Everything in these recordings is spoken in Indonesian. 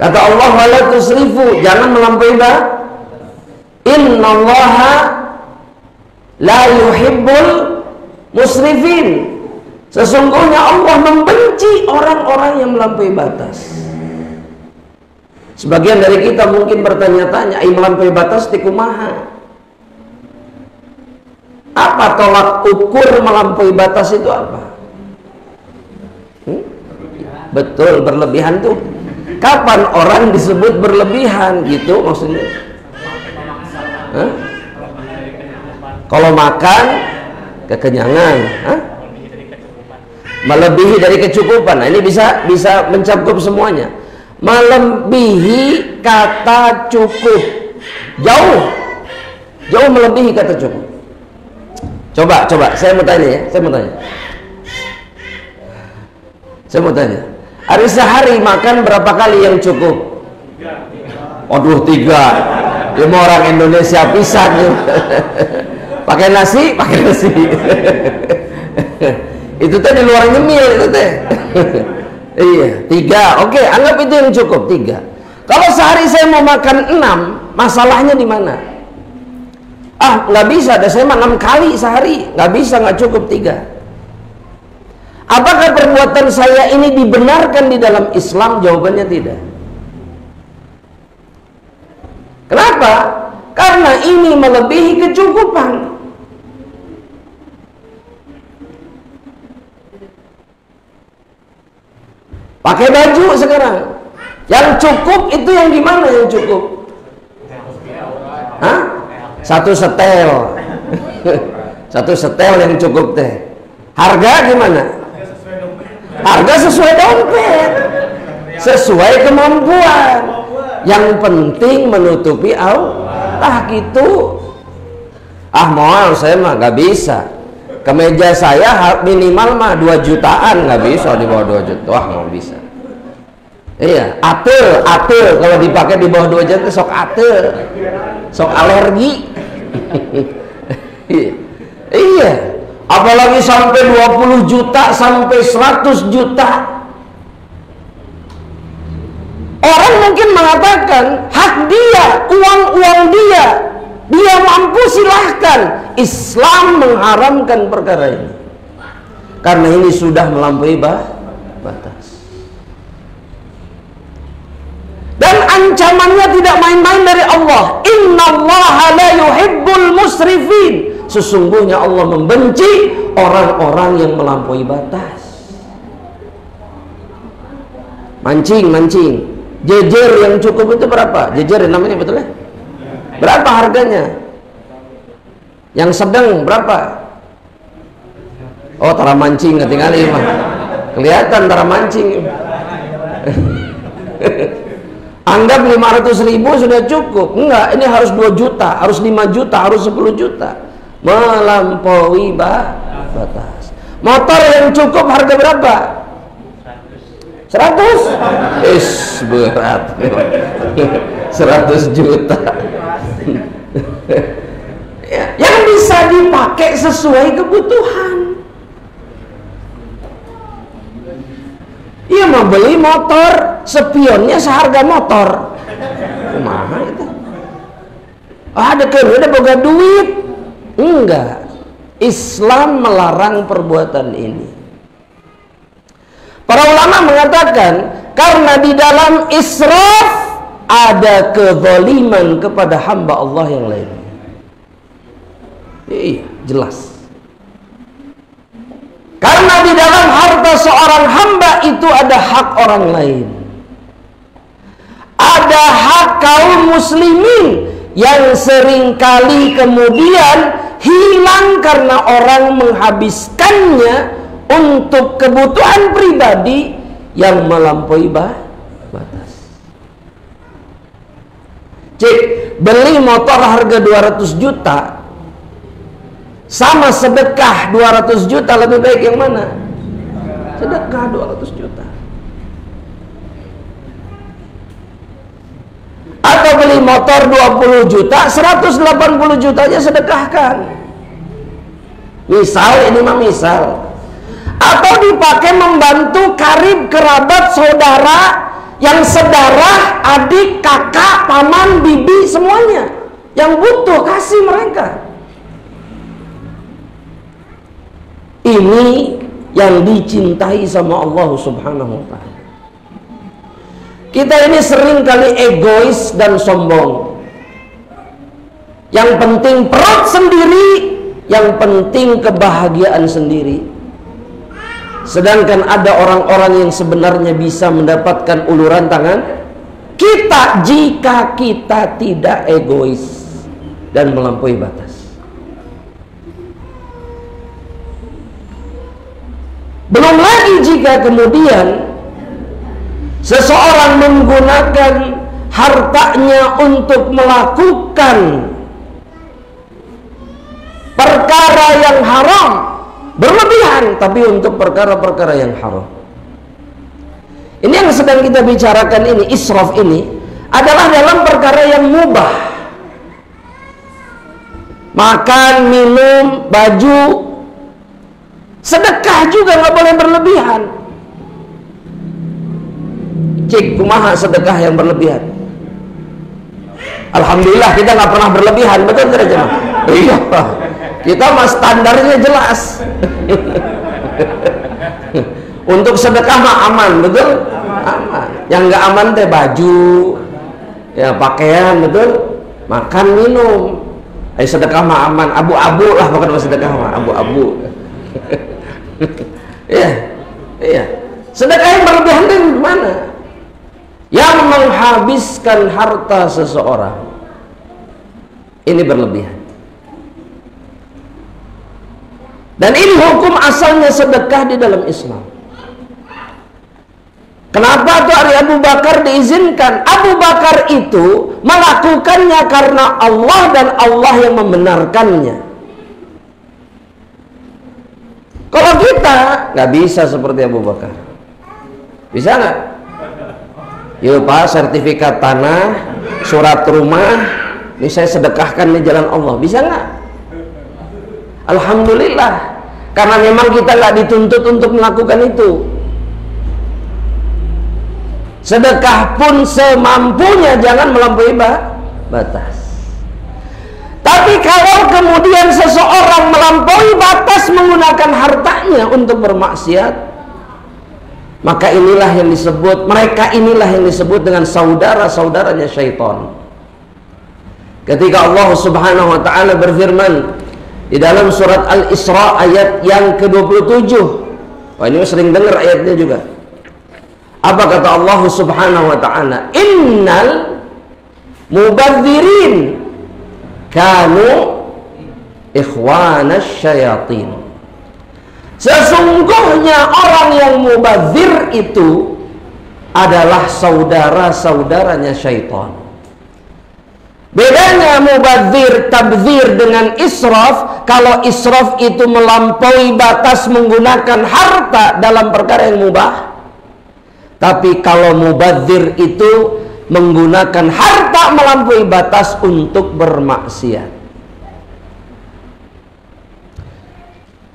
Kata Allah, wala tusrifu, jangan melampaui batas. Innallaha la yuhibbul musrifin. Sesungguhnya Allah membenci orang-orang yang melampaui batas. Sebagian dari kita mungkin bertanya-tanya, melampaui batas ti kumaha? Apa tolak ukur melampaui batas itu apa? Betul, berlebihan tuh. Kapan orang disebut berlebihan gitu maksudnya? Hah? Kalau makan kekenyangan, hah? Melebihi dari kecukupan. Nah, ini bisa mencakup semuanya. Melebihi kata cukup. Jauh melebihi kata cukup. Coba saya mau tanya. Hari sehari makan berapa kali yang cukup? Waduh, 3. 5 orang Indonesia pisan gitu. Pakai nasi. Itu teh di luar nyemil itu teh. Iya, 3. Oke, anggap itu yang cukup, 3. Kalau sehari saya mau makan 6, masalahnya di mana? Nggak bisa, saya mah 6 kali sehari, nggak bisa, nggak cukup 3. Apakah perbuatan saya ini dibenarkan di dalam Islam? Jawabannya tidak. Kenapa? Karena ini melebihi kecukupan. Pakai baju sekarang. Yang cukup itu yang gimana yang cukup? Hah? 1 setel. 1 setel yang cukup teh. Harga gimana? Harga sesuai dompet, sesuai kemampuan. Yang penting menutupi aurat gitu. Mohon saya mah nggak bisa. Kemeja saya minimal mah 2 jutaan, nggak bisa di bawah 2 juta. Wah, nggak bisa. Iya, atur kalau dipakai di bawah 2 juta sok atur, sok alergi. Iya. Apalagi sampai 20 juta sampai 100 juta. Orang mungkin mengatakan hak dia, uang dia mampu, silahkan. Islam mengharamkan perkara ini karena ini sudah melampaui batas. Dan ancamannya tidak main-main dari Allah. Innallaha la yuhibbul musrifin. Sesungguhnya Allah membenci orang-orang yang melampaui batas. Mancing. Jejer yang cukup itu berapa? Jejer namanya betul ya? Berapa harganya? Yang sedang berapa? Oh, tara mancing ketinggalan mah. Kelihatan tara mancing. Anggap 500.000 sudah cukup. Enggak, ini harus 2 juta, harus 5 juta, harus 10 juta. Melampaui batas. Motor yang cukup harga berapa? 100? Berat. 100 juta. Yang bisa dipakai sesuai kebutuhan. Iya, mau beli motor, spionnya seharga motor. Kumaha itu? Ada udah boga duit. Enggak. Islam melarang perbuatan ini. Para ulama mengatakan karena di dalam israf ada kezaliman kepada hamba Allah yang lain. Iya, jelas. Karena di dalam harta seorang hamba itu ada hak orang lain. Ada hak kaum muslimin yang seringkali kemudian hilang karena orang menghabiskannya untuk kebutuhan pribadi yang melampaui batas. Cek, beli motor harga 200 juta sama sedekah 200 juta, lebih baik yang mana? Sedekah 200 juta. Atau beli motor 20 juta, 180 jutanya sedekahkan. Misal, ini mah misal. atau dipakai membantu karib, kerabat, saudara yang sedarah, adik, kakak, paman, bibi, semuanya yang butuh, kasih mereka. Ini yang dicintai sama Allah Subhanahu wa ta'ala. Kita ini sering kali egois dan sombong. Yang penting perut sendiri, yang penting kebahagiaan sendiri. Sedangkan ada orang-orang yang sebenarnya bisa mendapatkan uluran tangan kita jika kita tidak egois dan melampaui batas. Belum lagi jika kemudian seseorang menggunakan hartanya untuk melakukan perkara yang haram berlebihan, tapi untuk perkara-perkara yang haram. Ini yang sedang kita bicarakan ini, israf ini adalah dalam perkara yang mubah. Makan, minum, baju, sedekah juga nggak boleh berlebihan. Cik, kumaha sedekah yang berlebihan? Alhamdulillah kita nggak pernah berlebihan, betul tidak jemaah? Iya, kita mah standarnya jelas. Untuk sedekah mah aman, betul? Aman. Yang nggak aman teh baju, ya pakaian, betul? Makan, minum. Sedekah mah aman, abu-abu lah, bukan sedekah mah abu-abu. Iya, iya. Sedekah yang berlebihan itu gimana? Yang menghabiskan harta seseorang, ini berlebihan. Dan ini hukum asalnya sedekah di dalam Islam. Kenapa tuh Abu Bakar diizinkan? Abu Bakar itu melakukannya karena Allah dan Allah yang membenarkannya. Kalau kita nggak bisa seperti Abu Bakar, bisa nggak? Yuk Pak, sertifikat tanah, surat rumah, ini saya sedekahkan di jalan Allah, bisa nggak? Alhamdulillah, karena memang kita nggak dituntut untuk melakukan itu. Sedekah pun semampunya, jangan melampaui batas. Tapi kalau kemudian seseorang melampaui batas menggunakan hartanya untuk bermaksiat, maka inilah yang disebut, mereka inilah yang disebut dengan saudara-saudaranya syaitan. Ketika Allah Subhanahu wa ta'ala berfirman di dalam surat Al-Isra ayat yang ke-27. Wah, ini sering dengar ayatnya juga. Apa kata Allah Subhanahu wa ta'ala? Innal mubadzirin kanu ikhwanas syayatin. Sesungguhnya orang yang mubadzir itu adalah saudara-saudaranya syaitan. Bedanya mubadzir, tabdzir dengan israf. Kalau israf itu melampaui batas menggunakan harta dalam perkara yang mubah. Tapi kalau mubadzir itu menggunakan harta melampaui batas untuk bermaksiat.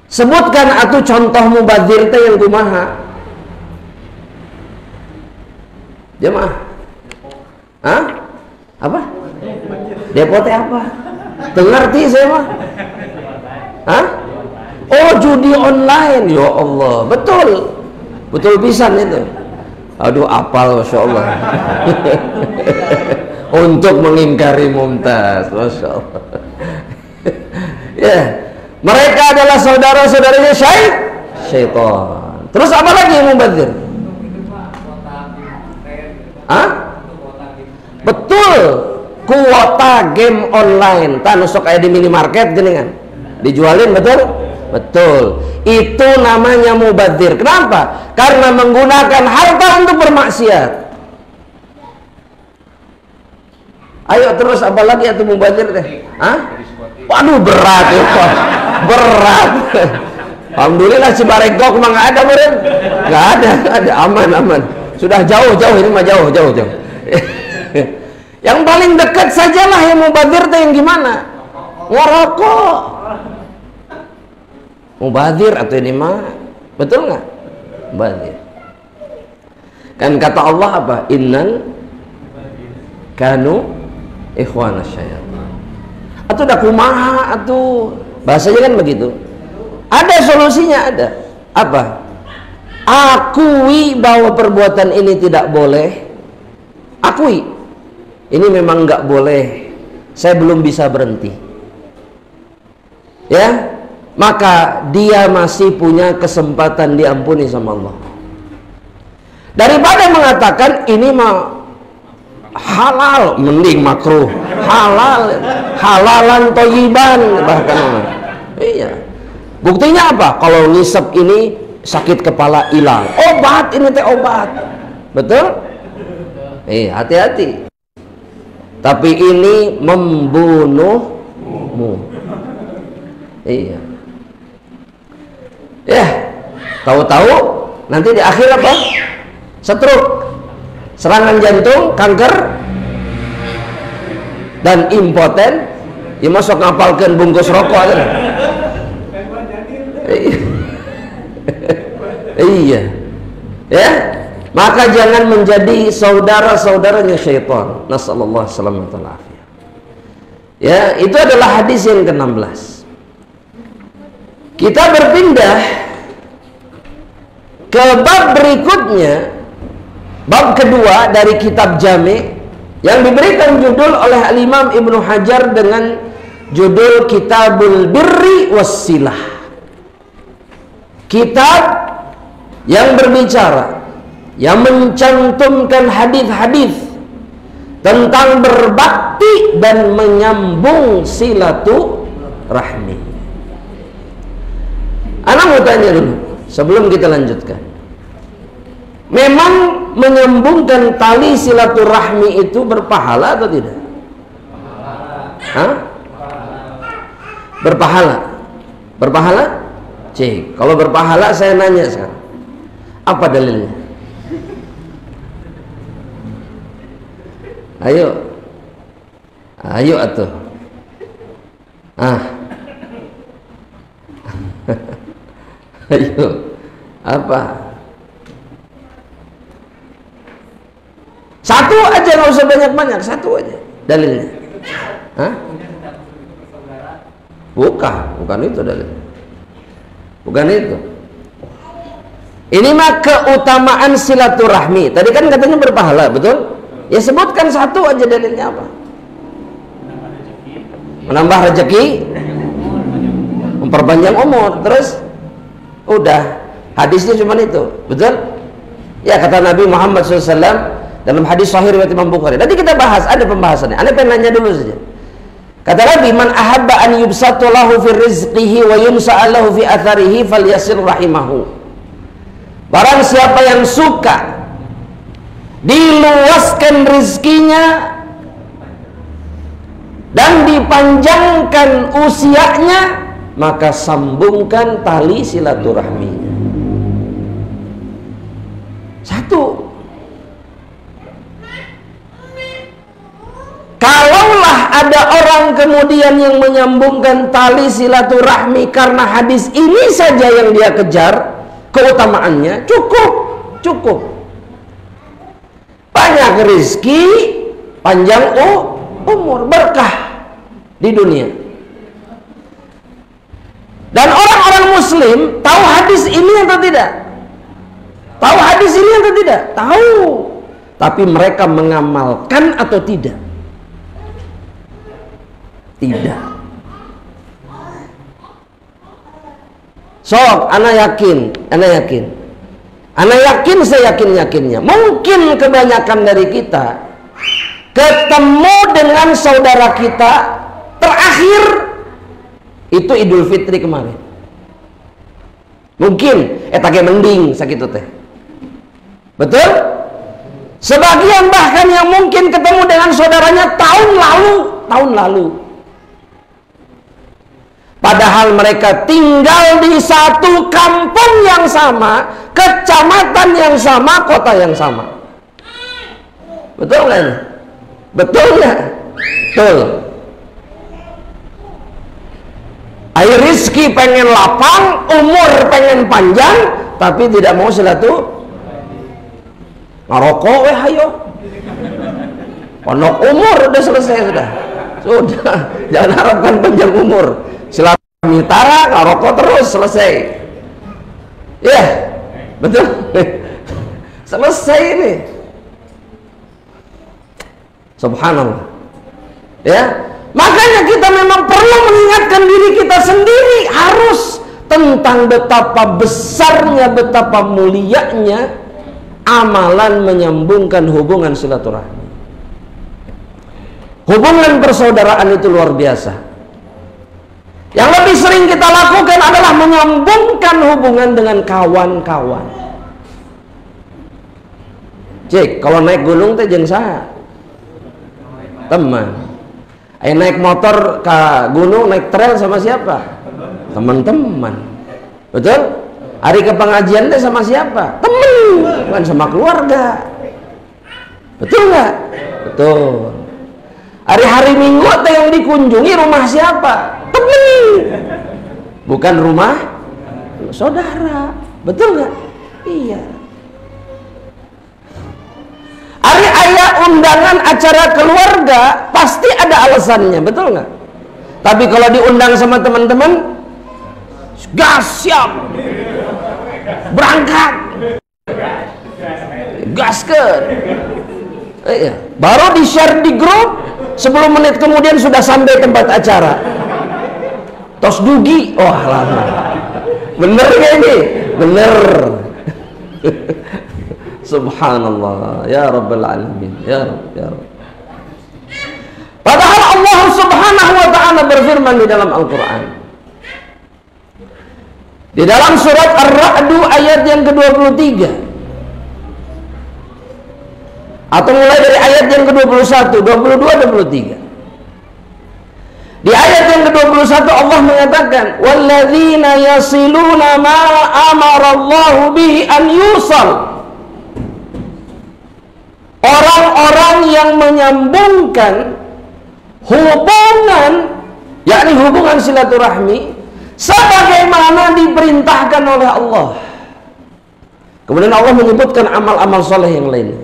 Sebutkan atuh contoh mubadzir teh yang kumaha? Jemaah. Hah? Apa? Depote apa? Tengerti saya mah. Hah? Oh, judi online. Ya Allah, betul. Betul pisan itu. Aduh, apal, Masya Allah. Untuk mengingkari Mumtaz, Masya Allah. Ya, mereka adalah saudara-saudaranya syaitan. Terus apa lagi yang mubadzir? Hah? Betul, kuota game online. Tan usuk kayak di minimarket gini kan, dijualin, betul? Betul. Itu namanya mubadzir. Kenapa? Karena menggunakan harta untuk bermaksiat. Ayo terus apa lagi itu mubadzir teh? Hah? Waduh, berat itu. Berat. Alhamdulillah Cibarenggok mah nggak ada, meren. Nggak ada, aman. Sudah jauh ini mah jauh. Yang paling dekat sajalah yang mubadzir teh yang gimana? Ngerokok. Mubadzir atau ini mah Betul nggak? Badir. Kan kata Allah apa? Innal kanu ikhwana syaitan. Atau dah kumaha atuh. Bahasanya kan begitu. Ada solusinya, ada. Apa? Akui bahwa perbuatan ini tidak boleh. Akui. Ini memang nggak boleh. Saya belum bisa berhenti. Ya, maka dia masih punya kesempatan diampuni sama Allah. Daripada mengatakan ini mah halal, mending makruh. Halal, halalan thayyiban bahkan. Iya. Buktinya apa? Kalau ngisep ini sakit kepala hilang. Obat ini teh obat. Betul? Hati-hati. Tapi ini membunuhmu. Iya. Ya, tahu-tahu nanti di akhir apa? Stroke, serangan jantung, kanker, dan impoten. Ya masuk ngapalkan bungkus rokok aja. Iya. Ya, maka jangan menjadi saudara-saudaranya syaitan. Nasallallahu alaihi wasallam. Ya, itu adalah hadis yang ke-16. Kita berpindah ke bab berikutnya, bab kedua dari kitab Jami' yang diberikan judul oleh Al-Imam Ibnu Hajar dengan judul Kitabul Birri Wassilah. Kitab yang berbicara, yang mencantumkan hadis-hadis tentang berbakti dan menyambung silaturahmi. Anak mau tanya dulu sebelum kita lanjutkan. Memang menyambungkan tali silaturahmi itu berpahala atau tidak? Hah? Berpahala. Berpahala? Cik, kalau berpahala saya nanya sekarang. Apa dalilnya? Ayo. Ayo atuh. Ayo. Apa? Satu aja, nggak usah banyak-banyak. Satu aja dalilnya. Hah? Bukan itu dalilnya. Bukan itu. Ini mah keutamaan silaturahmi. Tadi kan katanya berpahala, betul? Ya sebutkan satu aja dalilnya apa? Menambah rezeki, memperpanjang umur, terus udah. Hadisnya cuma itu, betul? Ya kata Nabi Muhammad SAW dalam hadis sahih riwayat Imam Bukhari. Nanti kita bahas, ada pembahasannya. Anda pengen nanya dulu saja. Kata Nabi, man ahabba an yubsatu lahu fi rizqihi wa yunsa'a lahu fi atharihi falyasir rahimahu. Barang siapa yang suka diluaskan rizkinya dan dipanjangkan usianya, maka sambungkan tali silaturahminya. Satu. Kalaulah ada orang kemudian yang menyambungkan tali silaturahmi karena hadis ini saja yang dia kejar keutamaannya, cukup. Banyak rezeki, panjang umur, berkah di dunia. Dan orang-orang muslim tahu hadis ini atau tidak? Tahu hadis ini atau tidak? Tahu. Tapi mereka mengamalkan atau tidak? Tidak. Sok, ana yakin, saya yakinnya. Mungkin kebanyakan dari kita ketemu dengan saudara kita terakhir itu Idul Fitri kemarin. Mungkin tage mending sakitu teh. Betul? Sebagian bahkan yang mungkin ketemu dengan saudaranya tahun lalu. Padahal mereka tinggal di satu kampung yang sama, kecamatan yang sama, kota yang sama. Betul nggak ini? Betul nggak? Betul. Air rizki pengen lapang, umur pengen panjang, tapi tidak mau ngerokok weh hayo. Pondok umur udah selesai sudah. Jangan harapkan panjang umur. Silaturahmi tara, ngerokok terus selesai. Ya, betul. Selesai ini. Subhanallah. Ya, makanya kita memang perlu mengingatkan diri kita sendiri harus tentang betapa besarnya, betapa mulianya amalan menyambungkan hubungan silaturahmi. Hubungan persaudaraan itu luar biasa. Yang lebih sering kita lakukan adalah menyambungkan hubungan dengan kawan-kawan. Cek, kalau naik gunung teh jeung saha? Teman. Naik motor ke gunung, naik trail sama siapa? Teman-teman. Betul? Hari ke pengajian teh sama siapa? Teman, bukan sama keluarga. Betul nggak? Betul. Hari-hari Minggu teh yang dikunjungi rumah siapa? Teman, bukan rumah saudara. Betul nggak? Iya. Hari ayah undangan acara keluarga pasti ada alasannya, betul nggak? Tapi kalau diundang sama teman-teman, gas siap, berangkat, gaskeun. Baru di share di grup, 10 menit kemudian sudah sampai tempat acara. Tos dugi, wah lama. Bener gak ini? Bener. Subhanallah, ya Rabbal Alamin, ya Rabb, ya Rabb. Padahal Allah Subhanahu wa ta'ala berfirman di dalam Al-Quran, di dalam surat Ar-Ra'd ayat yang ke-23, atau mulai dari ayat yang ke-21, 22, 23. Di ayat yang ke-21 Allah mengatakan, walladzina yasiluna ma amarallahu bihi an yusal. Orang-orang yang menyambungkan hubungan, yakni hubungan silaturahmi sebagaimana diperintahkan oleh Allah. Kemudian Allah menyebutkan amal-amal soleh yang lainnya.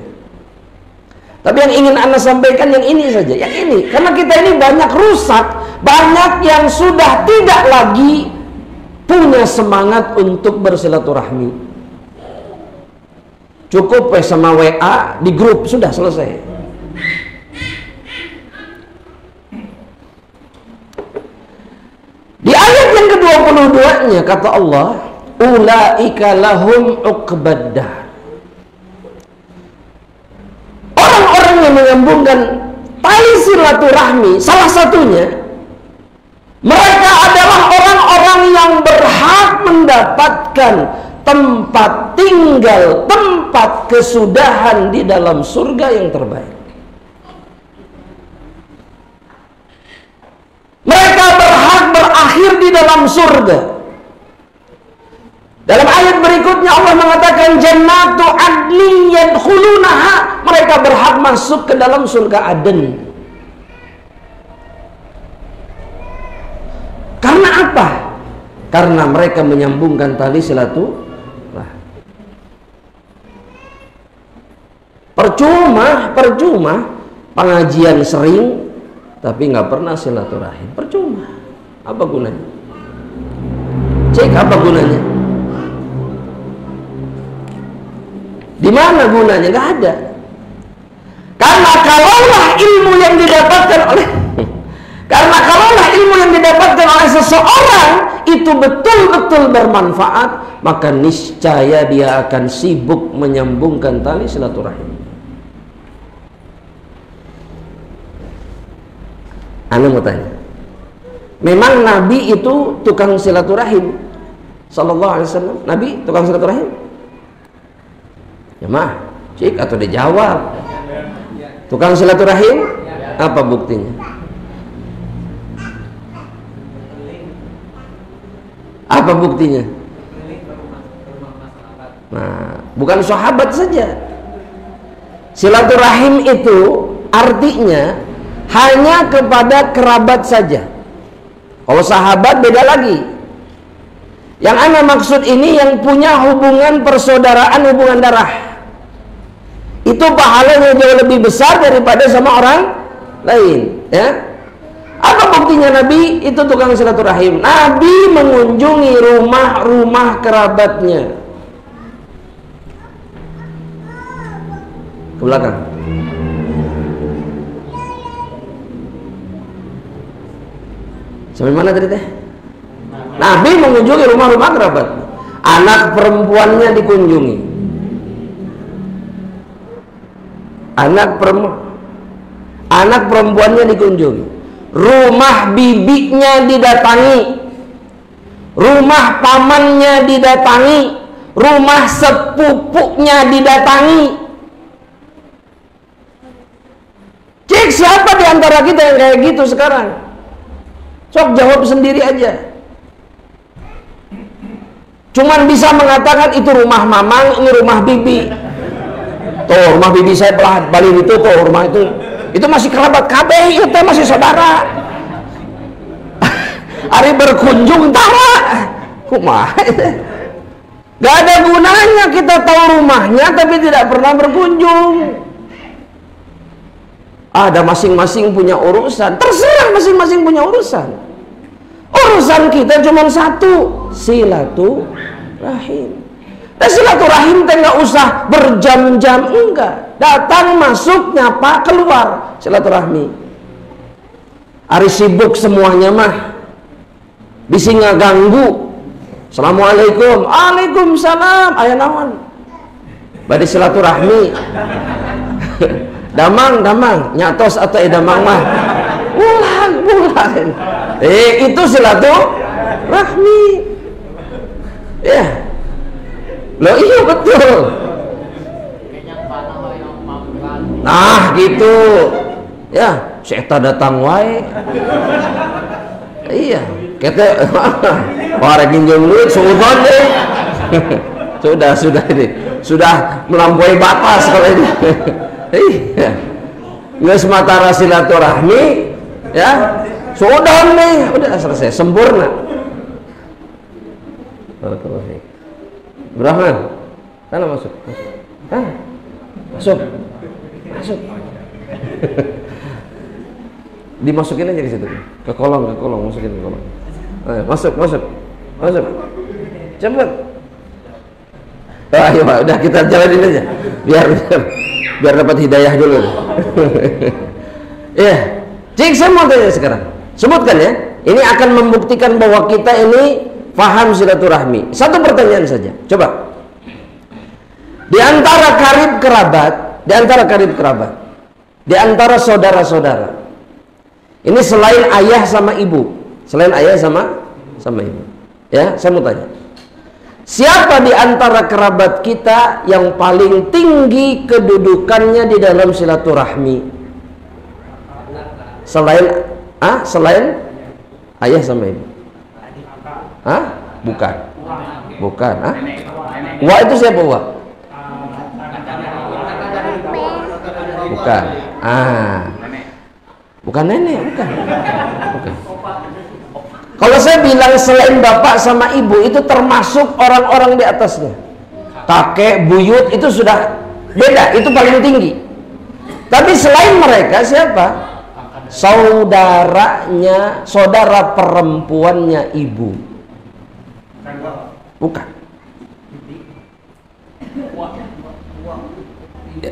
Tapi yang ingin Anda sampaikan yang ini saja, yang ini. Karena kita ini banyak rusak, banyak yang sudah tidak lagi punya semangat untuk bersilaturahmi. Cukup sama WA di grup, sudah selesai. Di ayat yang ke-22-nya kata Allah, ulaika lahum uqbaddar. Orang-orang yang menyambungkan tali silaturahmi, salah satunya, mereka adalah orang-orang yang berhak mendapatkan tempat tinggal, tempat kesudahan di dalam surga yang terbaik. Mereka berhak berakhir di dalam surga. Dalam ayat berikutnya Allah mengatakan jannatu adnin yadkhulunaha, mereka berhak masuk ke dalam surga Aden. Karena apa? Karena mereka menyambungkan tali silaturahmi. Percuma pengajian sering tapi nggak pernah silaturahim. Percuma. Apa gunanya? Cek apa gunanya? Di mana gunanya? Nggak ada. Karena kalaulah ilmu yang didapatkan oleh seseorang itu betul-betul bermanfaat, maka niscaya dia akan sibuk menyambungkan tali silaturahim. Anda mau tanya, memang Nabi itu tukang silaturahim sallallahu alaihi wasallam? Nabi tukang silaturahim? Ya mah, cik atau dijawab. Tukang silaturahim? Apa buktinya? Apa buktinya? Nah, bukan sahabat saja. Silaturahim itu artinya hanya kepada kerabat saja. Kalau sahabat beda lagi. Yang ana maksud ini yang punya hubungan persaudaraan, hubungan darah. Itu pahalanya jauh lebih besar daripada sama orang lain, ya. Apa buktinya Nabi itu tukang silaturahim? Nabi mengunjungi rumah-rumah kerabatnya. Ke belakang. Sampai mana tadi teh? Nabi mengunjungi rumah-rumah kerabat. Anak perempuannya dikunjungi. Anak perempuannya dikunjungi. Rumah bibinya didatangi. Rumah pamannya didatangi. Rumah sepupunya didatangi. Cek siapa di antara kita yang kayak gitu sekarang? Sok jawab sendiri aja. Cuman bisa mengatakan itu rumah mamang, ini rumah bibi. Tuh rumah bibi saya belah Bali itu, tuh rumah itu masih kerabat kabeh, itu masih saudara. Hari berkunjung tara, kumaha? Gak ada gunanya kita tahu rumahnya tapi tidak pernah berkunjung. Ada masing-masing punya urusan, terserah masing-masing punya urusan. Urusan kita cuma satu, silaturahim. Dan silaturahim teh nggak usah berjam-jam, enggak. Datang, masuk, nyapa, keluar, silaturahmi. Ari sibuk semuanya mah, bisi ngaganggu. Assalamualaikum, waalaikumsalam, aya naon? Bade silaturahmi. Damang, nyatos atau damang mah. Bulan. Itu silaturahmi. Ya. Loh iya betul. Nah gitu. Ya, si eta datang wae. Iya, kita orang pinjam duit suudon deh. Sudah ini. Sudah melampaui batas kalau ini. Iya. Nggak semata silaturahmi, ya. Sudah nih, udah selesai, sempurna. Brahman, sana masuk. Masuk. Dimasukin aja di situ, ke kolong, masukin ke kolong. Ayo, masuk. Cepet. Ayo, udah kita jalanin aja, biar dapat hidayah dulu. Iya, cik saya mau tanya sekarang. Sebutkan ya, ini akan membuktikan bahwa kita ini paham silaturahmi. Satu pertanyaan saja, coba. Di antara karib kerabat, di antara saudara-saudara, ini selain ayah sama ibu, ya, saya mau tanya. Siapa di antara kerabat kita yang paling tinggi kedudukannya di dalam silaturahmi? Selain ayah sama ibu? Bukan. Wa itu siapa wa? Bukan. Bukan nenek, bukan. Kalau saya bilang selain bapak sama ibu, itu termasuk orang-orang di atasnya. Kakek, buyut itu sudah beda, itu paling tinggi. Tapi selain mereka siapa? Saudara perempuannya ibu. Bukan.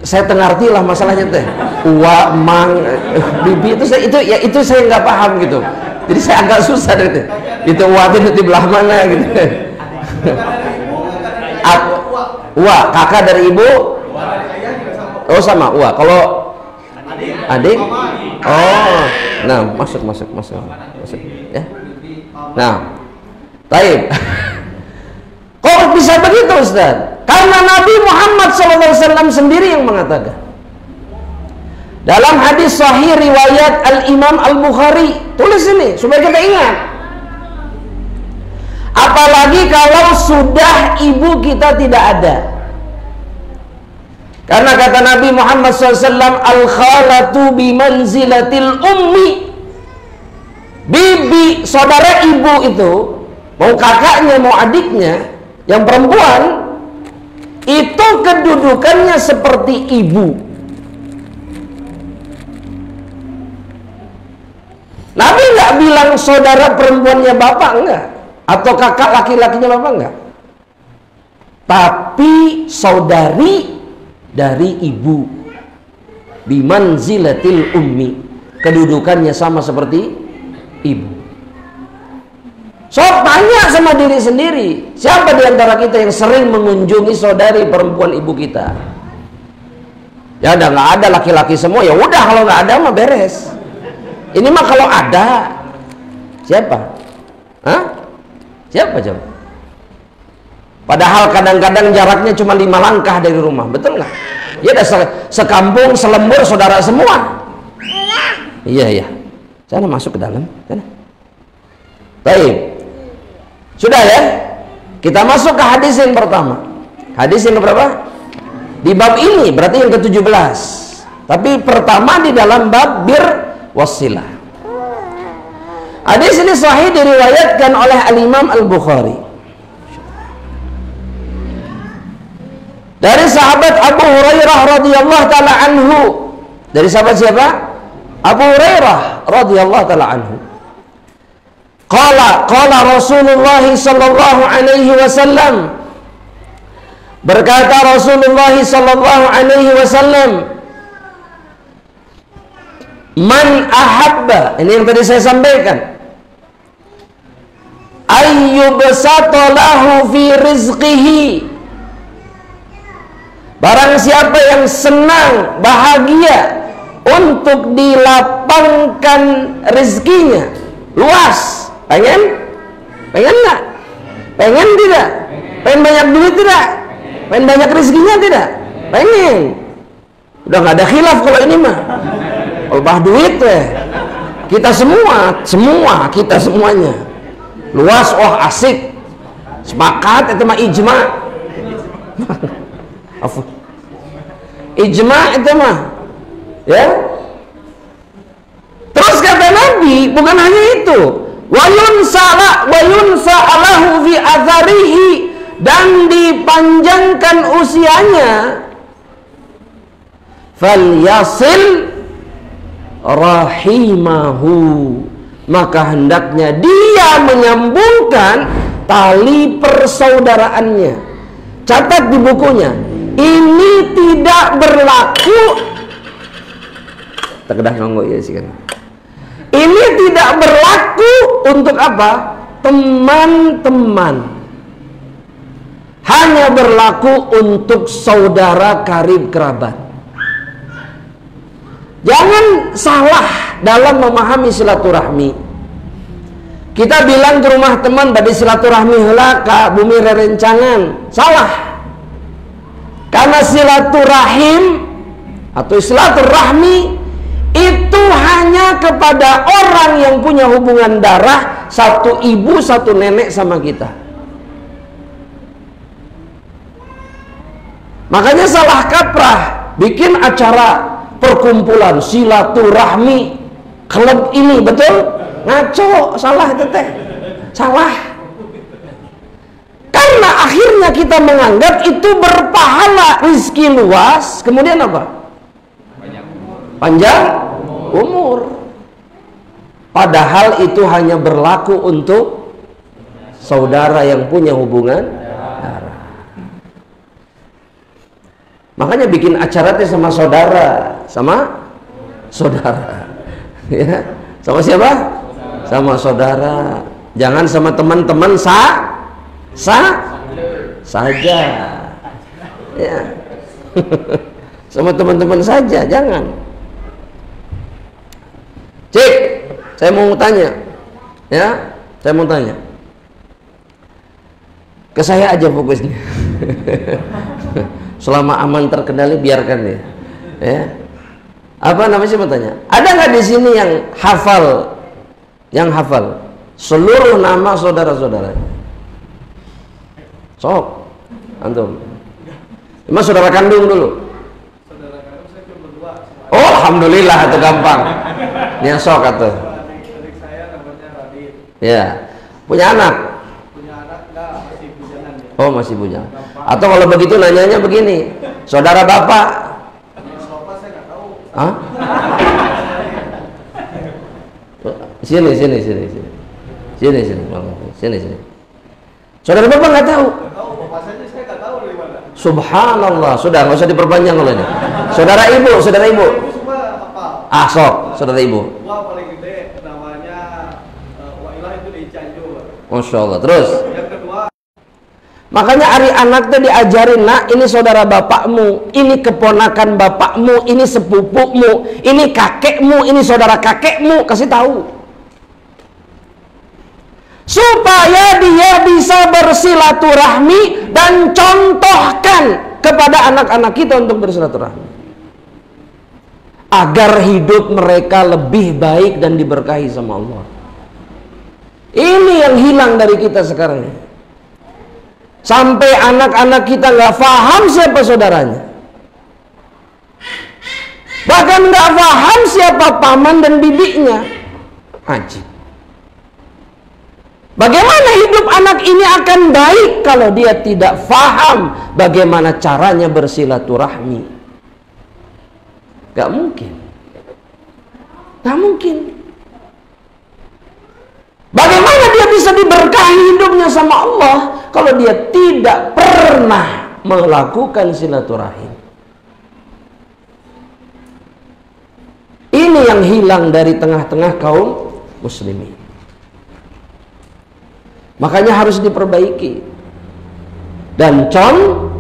Saya tengarti lah masalahnya teh. Uwa, mang, bibi itu saya nggak paham gitu. Jadi saya agak susah deh. Itu uwa itu di belah mana gitu. Uwa, kakak dari ibu. Oh sama uwa. Kalau adik? Oh, nah masuk ya. Nah, taib. Kok bisa begitu Ustaz? Karena Nabi Muhammad SAW sendiri yang mengatakan. Dalam hadis sahih riwayat Al-Imam Al-Bukhari, tulis ini supaya kita ingat. Apalagi kalau sudah ibu kita tidak ada. Karena kata Nabi Muhammad SAW, al-khalatu bimanzilatil ummi. Bibi, saudara ibu itu, mau kakaknya, mau adiknya, yang perempuan itu kedudukannya seperti ibu. Nabi nggak bilang saudara perempuannya bapak, enggak, atau kakak laki-lakinya bapak, enggak, tapi saudari dari ibu, bimanzilatil ummi, kedudukannya sama seperti ibu. So, tanya sama diri sendiri, siapa di antara kita yang sering mengunjungi saudari perempuan ibu kita? Ya udah nggak ada, laki-laki semua, ya udah, kalau nggak ada mah beres. Ini mah kalau ada, siapa? Hah? Siapa coba? Padahal kadang-kadang jaraknya cuma 5 langkah dari rumah, betul nggak? Ya udah, sekampung, selembur, saudara semua. Iya. Sana masuk ke dalam, sana. Baik. Sudah ya? Kita masuk ke hadis yang pertama. Hadis yang berapa? Di bab ini berarti yang ke-17. Tapi pertama di dalam bab bir wasilah. Hadis ini sahih diriwayatkan oleh Al-Imam Al-Bukhari dari sahabat Abu Hurairah radhiyallahu taala anhu. Dari sahabat siapa? Abu Hurairah radhiyallahu taala anhu. Qala Rasulullah sallallahu alaihi wasallam, berkata Rasulullah sallallahu alaihi wasallam, man ahabba, ini yang tadi saya sampaikan, ayyubsata lahu fi rizqihi, barang siapa yang senang, bahagia untuk dilapangkan rezekinya, luas, pengen nggak? Pengen tidak? Pengen banyak duit tidak? Pengen banyak rezekinya tidak? Pengen. Udah nggak ada khilaf kalau ini mah. Obah duit kita semua kita semuanya luas, oh asik, sepakat, itu mah ijma. Ijma itu mah ya. Terus kata Nabi, bukan hanya itu, wa yunsa'alahu fi atharihi, dan dipanjangkan usianya, falyasil rahimahu, maka hendaknya dia menyambungkan tali persaudaraannya. Catat di bukunya, ini tidak berlaku, terkedah nganggo ya sih kan. Ini tidak berlaku untuk apa? Teman-teman. Hanya berlaku untuk saudara karib kerabat. Jangan salah dalam memahami silaturahmi. Kita bilang ke rumah teman badi silaturahmi heula ka bumi rerencangan. Salah. Karena silaturahim atau silaturahmi itu hanya kepada orang yang punya hubungan darah, satu ibu satu nenek sama kita. Makanya salah kaprah bikin acara perkumpulan silaturahmi klub ini, betul? Ngaco, salah itu teh. Salah. Karena akhirnya kita menganggap itu berpahala, rezeki luas, kemudian apa? Panjang umur. Padahal itu hanya berlaku untuk saudara yang punya hubungan darah. Makanya bikin acara teh sama saudara, ya. Sama siapa? Sama saudara. Jangan sama teman-teman saja. Ya. Sama teman-teman saja, jangan. Cik, saya mau tanya, ya, saya mau tanya. Ke saya aja fokusnya. Selama aman terkendali biarkan ya. Ya. Apa namanya sih mau tanya? Ada nggak di sini yang hafal seluruh nama saudara-saudara? Sok, antum. Cuma saudara kandung dulu. Saudara kandung saya cuma 2. Oh, alhamdulillah, itu gampang. Nya sok atuh. Adik saya namanya Radit. Ya. Punya anak? Oh, masih punya. Atau kalau begitu nanyanya begini, saudara bapak. Hah? Sini. Saudara bapak nggak tahu? Subhanallah, sudah nggak usah diperpanjang kalau ini. Saudara ibu. Ah, sok, saudara ibu. Paling gede namanya Wailah itu di Cianjur. Masya Allah. Terus? Yang kedua, makanya ari anak tuh diajarin, nak, ini saudara bapakmu, ini keponakan bapakmu, ini sepupumu, ini kakekmu, ini saudara kakekmu, kasih tahu. Supaya dia bisa bersilaturahmi dan contohkan kepada anak-anak kita untuk bersilaturahmi. Agar hidup mereka lebih baik dan diberkahi sama Allah. Ini yang hilang dari kita sekarang. Sampai anak-anak kita nggak paham siapa saudaranya, bahkan nggak paham siapa paman dan bibinya. Ajib. Bagaimana hidup anak ini akan baik kalau dia tidak paham bagaimana caranya bersilaturahmi? Gak mungkin. Bagaimana dia bisa diberkahi hidupnya sama Allah kalau dia tidak pernah melakukan silaturahim? Ini yang hilang dari tengah-tengah kaum muslimin. Makanya harus diperbaiki dan contohkan.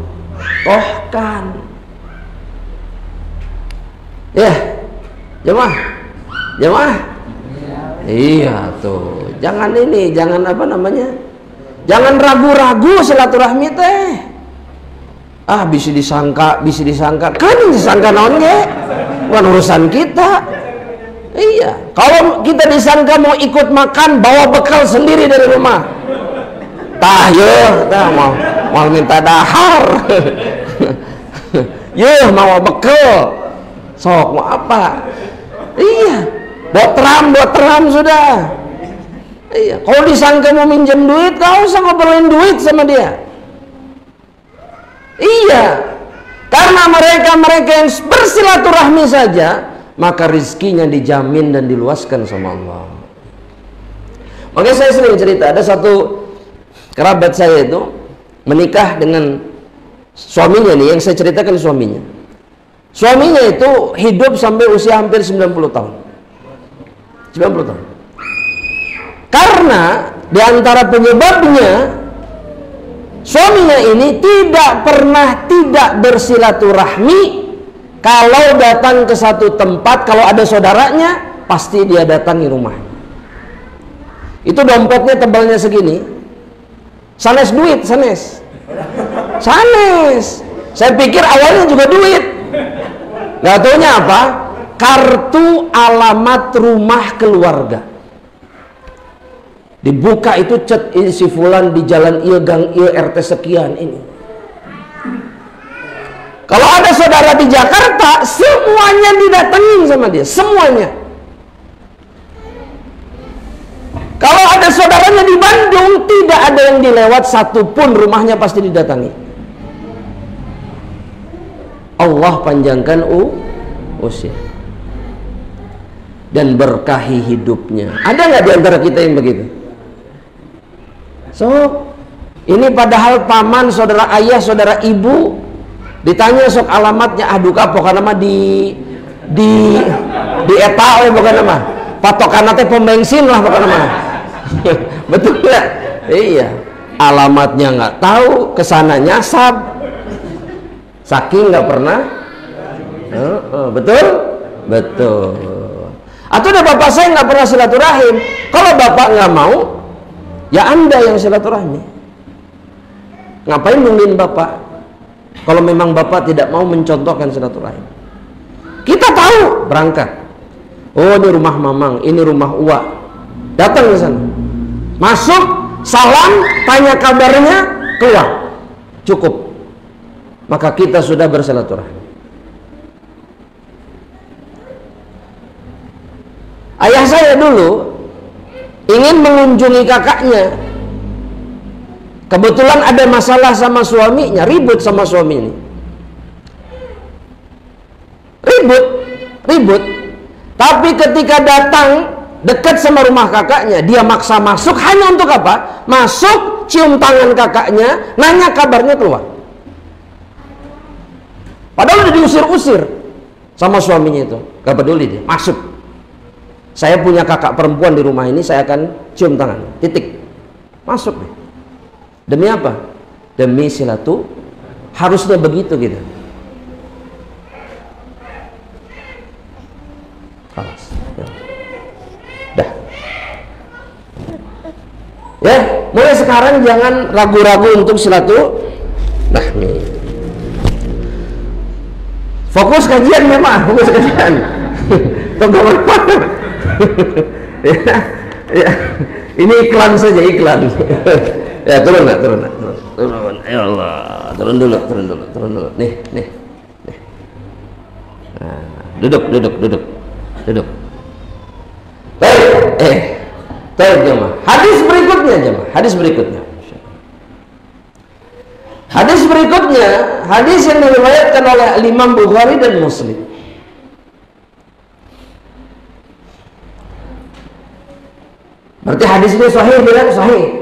Ya, jemaah. Iya tuh, jangan apa namanya? Jangan ragu-ragu silaturahmi teh. Ah, bisa disangka. Kan disangka naon ge? Bukan urusan kita. Iya, kalau kita disangka mau ikut makan, bawa bekal sendiri dari rumah. Mau minta dahar. Mau bekal. Sok mau apa? Iya, buat teram sudah. Iya, kalau disangka mau minjem duit, kau usah ngobrolin duit sama dia. Iya, karena mereka yang bersilaturahmi saja, maka rizkinya dijamin dan diluaskan sama Allah. Makanya saya sering cerita, ada satu kerabat saya itu menikah dengan suaminya nih, yang saya ceritakan suaminya. Suaminya itu hidup sampai usia hampir 90 tahun. 90 tahun. Karena diantara penyebabnya, suaminya ini tidak pernah tidak bersilaturahmi. Kalau datang ke satu tempat, kalau ada saudaranya, pasti dia datangi rumahnya. Itu dompetnya tebalnya segini. Sanes duit, sanes. Saya pikir awalnya juga duit. Gak taunya apa? Kartu alamat rumah keluarga. Dibuka itu cet si fulan di jalan ieu gang ieu RT sekian ini. Kalau ada saudara di Jakarta, semuanya didatengin sama dia, semuanya. Kalau ada saudaranya di Bandung, tidak ada yang dilewat satupun, rumahnya pasti didatangi. Allah panjangkan usia dan berkahi hidupnya. Ada nggak di antara kita yang begitu? So, ini padahal paman, saudara ayah, saudara ibu, ditanya sok alamatnya, aduh kapok karena mah di eta bukan nama patokan teh pom bensin lah bukan nama. Betul nggak? Iya, alamatnya nggak tahu, kesana nyasab. Saking nggak pernah, betul. Atau ada bapak saya nggak pernah silaturahim. Kalau bapak nggak mau, ya anda yang silaturahmi. Ngapain nungguin bapak? Kalau memang bapak tidak mau mencontohkan silaturahim, kita tahu berangkat. Oh, ini rumah mamang, ini rumah uak. Datang ke sana, masuk, salam, tanya kabarnya, keluar, cukup. Maka kita sudah bersilaturahmi. Ayah saya dulu ingin mengunjungi kakaknya Kebetulan ada masalah sama suaminya, ribut sama suami ini. Ribut. Tapi ketika datang dekat sama rumah kakaknya, dia maksa masuk hanya untuk apa? Masuk, cium tangan kakaknya, nanya kabarnya, keluar. Padahal udah diusir-usir sama suaminya itu. Gak peduli dia, masuk. Saya punya kakak perempuan di rumah ini, saya akan cium tangan. Titik. Masuk deh. Demi apa? Demi silatu. Harusnya begitu gitu. Alas. Ya. Dah. Ya, mulai sekarang jangan ragu-ragu untuk silatu. Nah, nih. Fokus kajian memang, fokus kajian. Tunggu ya. Ini iklan saja, iklan. Ya, turun. Ya Allah, turun dulu. Nih. Nah, duduk. Baik, jemaah. Hadis berikutnya. Hadis yang diriwayatkan oleh Imam Bukhari dan Muslim. Berarti hadis ini sahih, bilang sahih.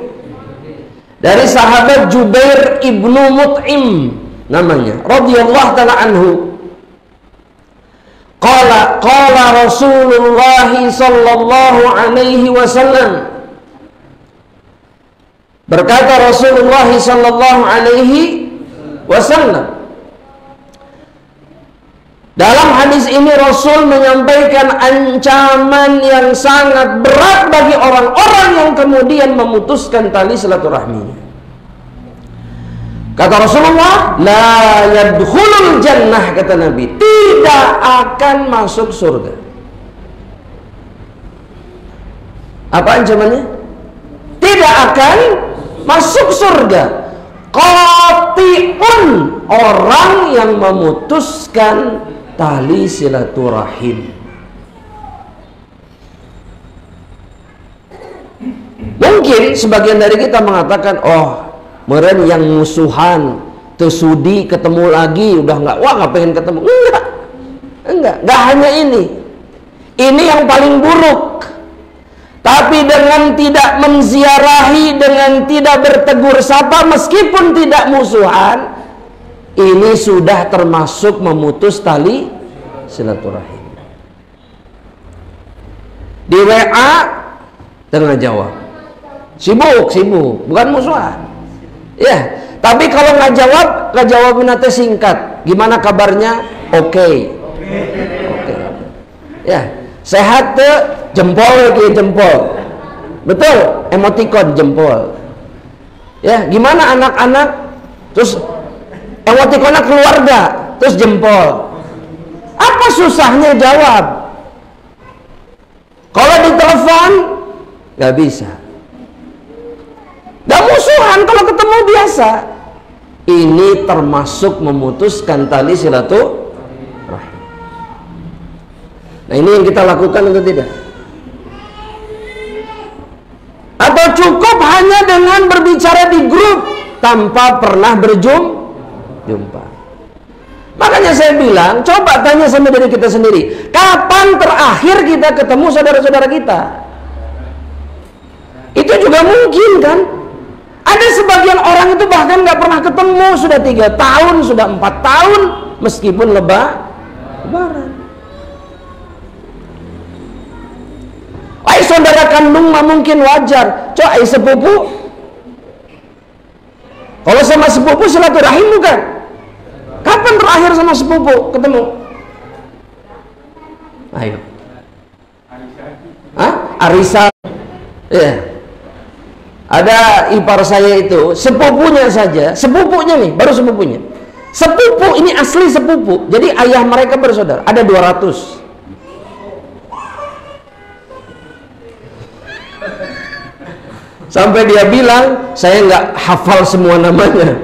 Dari sahabat Jubair ibnu Mut'im namanya, radhiyallahu taala anhu. Qala Rasulullah sallallahu alaihi wasallam. Berkata Rasulullah sallallahu alaihi wasallam. Dalam hadis ini Rasul menyampaikan ancaman yang sangat berat bagi orang-orang yang kemudian memutuskan tali silaturahminya. Kata Rasulullah, la yadkhulul jannah, kata Nabi, tidak akan masuk surga. Apa ancamannya? Tidak akan masuk surga. Qati'un, orang yang memutuskan tali silaturahim. Mungkin sebagian dari kita mengatakan, oh, meren yang musuhan, tersudi ketemu lagi, udah nggak pengen ketemu. Enggak hanya ini. Ini yang paling buruk. Tapi dengan tidak menziarahi, dengan tidak bertegur sapa, meskipun tidak musuhan, ini sudah termasuk memutus tali silaturahim. Di WA tengah jawab, sibuk, bukan musuhan. Ya, tapi kalau nggak jawab nanti singkat. Gimana kabarnya? Oke. Ya, sehat tuh, jempol. Betul, emoticon jempol. Ya, gimana anak-anak? Terus emotikonnya keluarga, terus jempol. Apa susahnya jawab? Kalau ditelepon nggak bisa. Gak musuhan kalau ketemu biasa. Ini termasuk memutuskan tali silaturahim. Nah, ini yang kita lakukan atau tidak? Atau cukup hanya dengan berbicara di grup tanpa pernah berjumpa? Makanya saya bilang, coba tanya sama diri kita sendiri, kapan terakhir kita ketemu saudara-saudara kita? Itu juga mungkin kan? Ada sebagian orang itu bahkan nggak pernah ketemu, sudah 3 tahun, sudah 4 tahun, meskipun lebaran. Ay, saudara kandung mah mungkin wajar. Coba sepupu. Kalau sama sepupu silaturahim bukan? Kapan terakhir sama sepupu ketemu? Ayo. Arisa. Ya. Ada ipar saya itu, sepupunya saja, sepupunya nih, baru sepupunya. Sepupu ini asli sepupu. Jadi ayah mereka bersaudara, ada 200. Sampai dia bilang, saya nggak hafal semua namanya,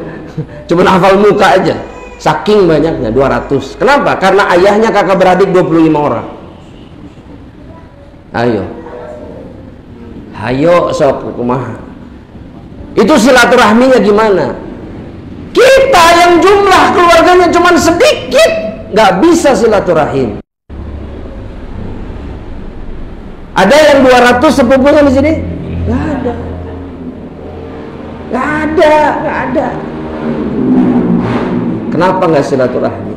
cuma hafal muka aja. Saking banyaknya, 200. Kenapa? Karena ayahnya kakak beradik 25 orang. Ayo sok kumaha. Itu silaturahminya gimana? Kita yang jumlah keluarganya cuma sedikit, nggak bisa silaturahim. Ada yang 200 sepupunya di sini? Nggak ada. Nggak ada. Kenapa nggak silaturahmi?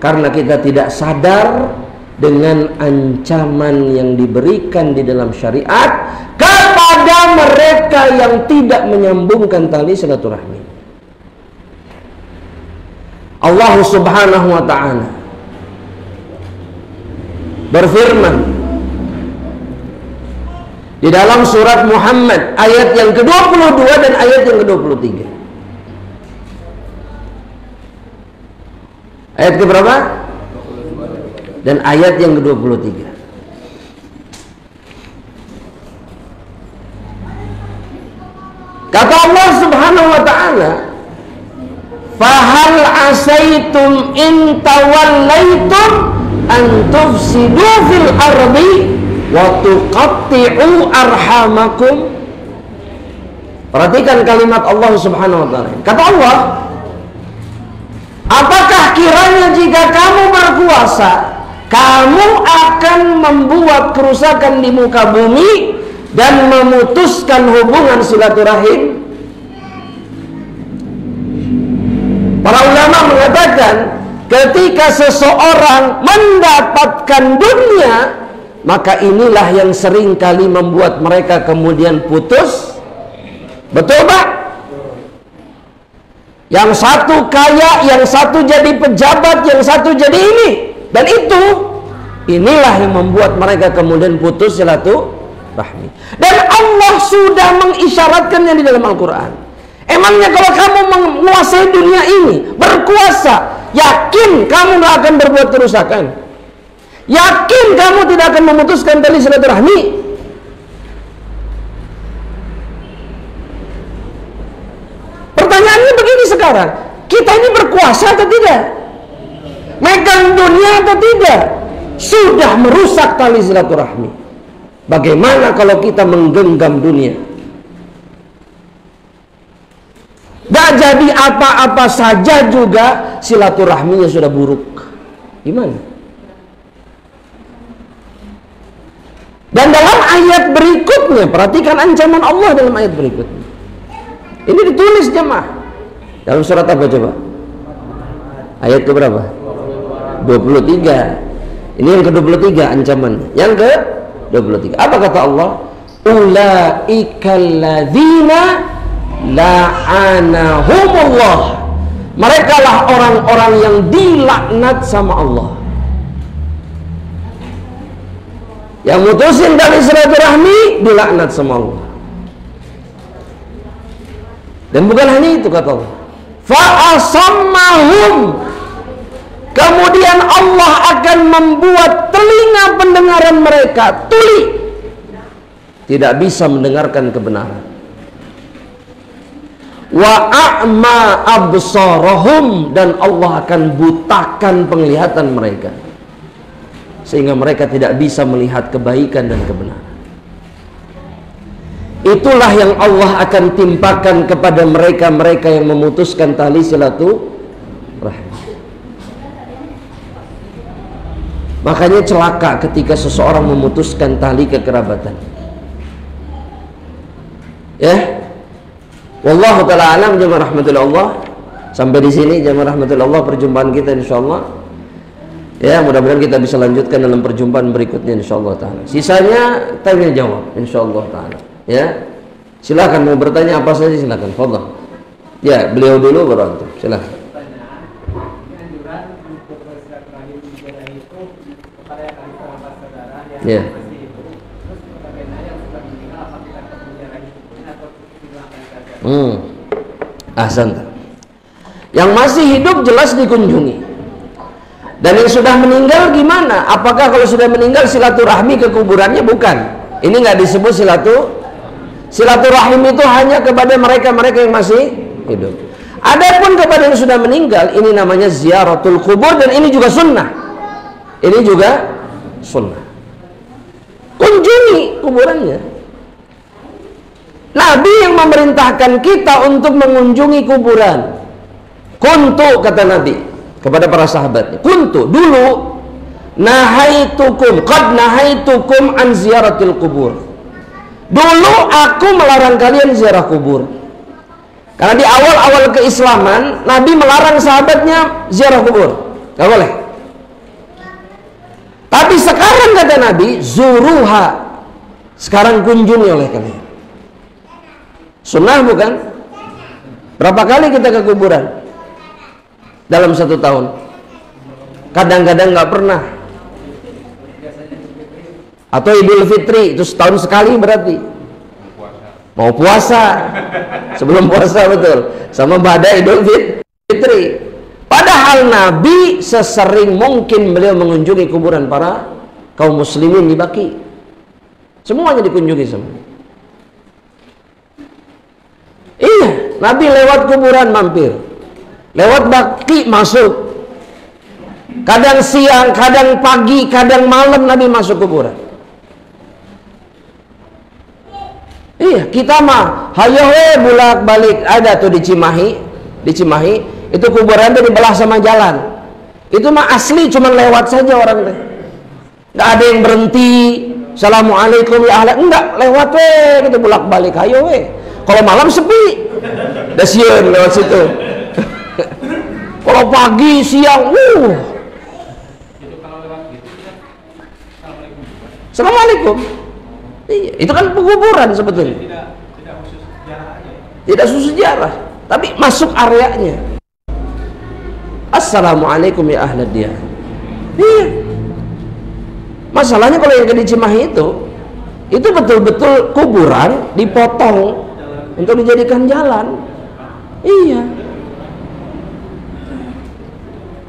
Karena kita tidak sadar dengan ancaman yang diberikan di dalam syariat kepada mereka yang tidak menyambungkan tali silaturahmi. Allah Subhanahu wa ta'ala berfirman di dalam surat Muhammad ayat yang ke-22 dan ayat yang ke-23. Ayat ke berapa? Dan ayat yang ke-23. Kata Allah Subhanahu wa ta'ala, fahal asaitum in tawallaitum an tufsidu fil ardi wa tuqatti'u arhamakum. Perhatikan kalimat Allah Subhanahu wa ta'ala. Kata Allah, apakah kiranya jika kamu berkuasa, kamu akan membuat kerusakan di muka bumi dan memutuskan hubungan silaturahim? Para ulama mengatakan, ketika seseorang mendapatkan dunia, maka inilah yang sering kali membuat mereka kemudian putus. Betul Pak? Yang satu kaya, yang satu jadi pejabat, yang satu jadi ini. Dan inilah yang membuat mereka kemudian putus silaturahmi. Dan Allah sudah mengisyaratkannya di dalam Al-Quran. Emangnya kalau kamu menguasai dunia ini, berkuasa, yakin kamu gak akan berbuat kerusakan? Yakin kamu tidak akan memutuskan tali silaturahmi? Pertanyaannya begini sekarang, kita ini berkuasa atau tidak? Megang dunia atau tidak? Sudah merusak tali silaturahmi. Bagaimana kalau kita menggenggam dunia? Gak jadi apa-apa saja juga silaturahminya sudah buruk. Gimana? Dan dalam ayat berikutnya, perhatikan ancaman Allah dalam ayat berikutnya. Ini ditulis jemaah dalam surat apa coba? Ayat ke berapa? 23. Ini yang ke-23 ancamannya. Yang ke-23. Apa kata Allah? Ulaikal ladzina la'anahumullah. Mereka lah orang-orang yang dilaknat sama Allah. Yang mutusin dari silaturahmi dilaknat sama Allah. Dan bukan hanya itu kata Allah, fa'asammahum, kemudian Allah akan membuat telinga pendengaran mereka tuli, tidak bisa mendengarkan kebenaran. Wa a'ma absarahum, dan Allah akan butakan penglihatan mereka sehingga mereka tidak bisa melihat kebaikan dan kebenaran. Itulah yang Allah akan timpakan kepada mereka-mereka yang memutuskan tali silaturahmi. Makanya celaka ketika seseorang memutuskan tali kekerabatan. Ya, wallahu taala alam. Jemaah rahmatullah Allah, sampai di sini jemaah rahmatullah Allah perjumpaan kita insyaallah. Ya, mudah-mudahan kita bisa lanjutkan dalam perjumpaan berikutnya insyaallah taala. Sisanya tanya jawab insyaallah taala. Ya, silakan mau bertanya apa saja silakan. Fadhil. Ya, beliau dulu baru antum. Silakan. Ya. Ahsan. Yang masih hidup jelas dikunjungi. Dan yang sudah meninggal gimana? Apakah kalau sudah meninggal silaturahmi ke kuburannya? Bukan. Ini nggak disebut silaturahim, itu hanya kepada mereka-mereka yang masih hidup. Adapun kepada yang sudah meninggal, ini namanya ziaratul kubur, dan ini juga sunnah. Ini juga sunnah. Kunjungi kuburannya. Nabi yang memerintahkan kita untuk mengunjungi kuburan. Kuntu, kata Nabi kepada para sahabatnya, kuntu, dulu nahaitukum, qad nahaitukum an ziyaratil kubur. Dulu aku melarang kalian ziarah kubur. Karena di awal-awal keislaman Nabi melarang sahabatnya ziarah kubur, gak boleh. Tapi sekarang kata Nabi, zuruha, sekarang kunjungi oleh kalian. Sunnah bukan? Berapa kali kita ke kuburan dalam 1 tahun? Kadang-kadang nggak pernah. Atau Idul Fitri itu setahun sekali berarti. Mau puasa, sebelum puasa betul, sama pada Idul Fitri. Padahal Nabi sesering mungkin beliau mengunjungi kuburan para kaum muslimin di Baqi. Semuanya dikunjungi semua. Iya, Nabi lewat kuburan mampir, lewat Baqi masuk. Kadang siang, kadang pagi, kadang malam Nabi masuk kuburan. Iya, kita mah hayo bulak balik. Ada tuh di Cimahi, itu kuburan itu dibelah sama jalan. Itu mah asli, cuman lewat saja orang teh. Nggak ada yang berhenti. Assalamualaikum ya ahlan, enggak, lewat gitu bulak balik hayo Kalau malam sepi, dasieun lewat situ. Kalau pagi, siang, Assalamualaikum. Iya, itu kan penguburan sebetulnya. Tidak khusus sejarah aja. Tidak khusus sejarah, tapi masuk areanya. Assalamualaikum ya ahlad diyar. Iya. Masalahnya kalau yang di Cimahi itu betul-betul kuburan dipotong untuk dijadikan jalan. Iya.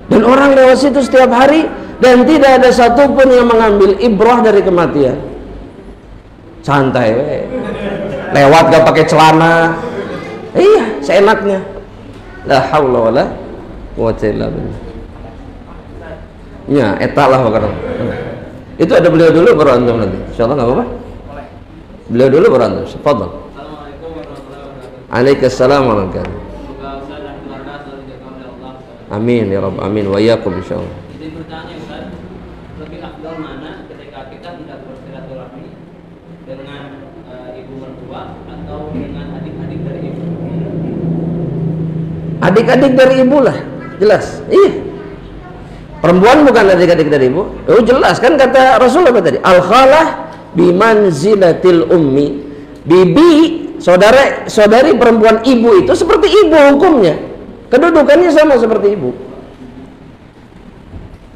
Dan orang lewat situ setiap hari dan tidak ada satupun yang mengambil ibrah dari kematian. Santai lewat gak pakai celana. Iya, seenaknya. La haula wala quwwata illa billah. Ya, eta lah bakal. Itu ada beliau dulu baru antum nanti. Insyaallah enggak apa-apa. Beliau dulu baru antum. Tafadhol. Assalamualaikum warahmatullahi wabarakatuh. Waalaikumsalam warahmatullahi wabarakatuh. Semoga Ustaz dan keluarga selalu dijaga oleh Allah. Amin ya rabb, amin wa iyyakum insyaallah. Jadi bertanya Ustaz, lebih afdal mana ketika kita hendak bersilaturahmi dengan ibu mertua atau dengan adik-adik dari ibu? Adik-adik dari ibu lah, jelas. Iya. Perempuan bukan adik-adik dari ibu. Oh jelas kan kata Rasulullah tadi. Al-khalah bimanzilatil ummi. Bibi, saudari perempuan ibu itu seperti ibu hukumnya. Kedudukannya sama seperti ibu.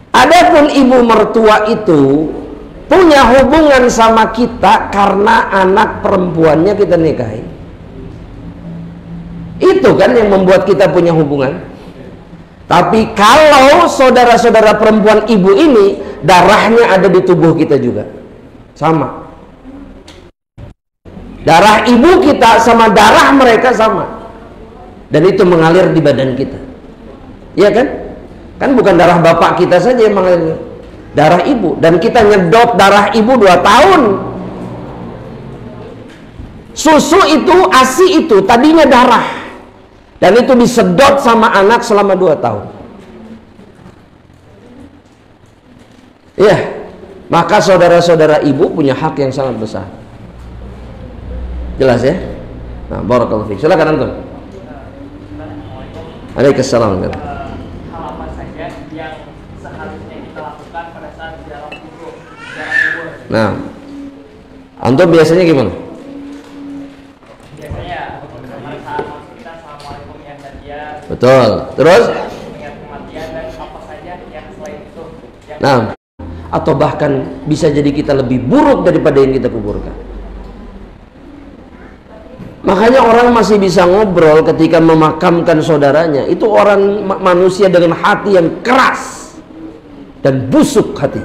Adapun ibu mertua itu punya hubungan sama kita karena anak perempuannya kita nikahi. Itu kan yang membuat kita punya hubungan. Tapi kalau saudara-saudara perempuan ibu ini darahnya ada di tubuh kita juga, sama. Darah ibu kita sama darah mereka sama, dan itu mengalir di badan kita. Iya kan? Kan bukan darah bapak kita saja yang mengalir, darah ibu. Dan kita nyedot darah ibu 2 tahun. Susu itu, ASI itu tadinya darah, dan itu disedot sama anak selama 2 tahun. Iya, maka saudara-saudara ibu punya hak yang sangat besar. Jelas ya? Nah, barakallahu fiik. Silakan antum. Waalaikumsalam. Hal apa saja yang seharusnya kita lakukan pada saat ziarah kubur? Nah, antum biasanya gimana? Biasanya pada saat masuk kita assalamualaikum ya saja. Betul. Terus? Ingat kematian dan apa saja yang selain itu. Nah, atau bahkan bisa jadi kita lebih buruk daripada yang kita kuburkan. Makanya orang masih bisa ngobrol ketika memakamkan saudaranya. Itu orang manusia dengan hati yang keras dan busuk hati.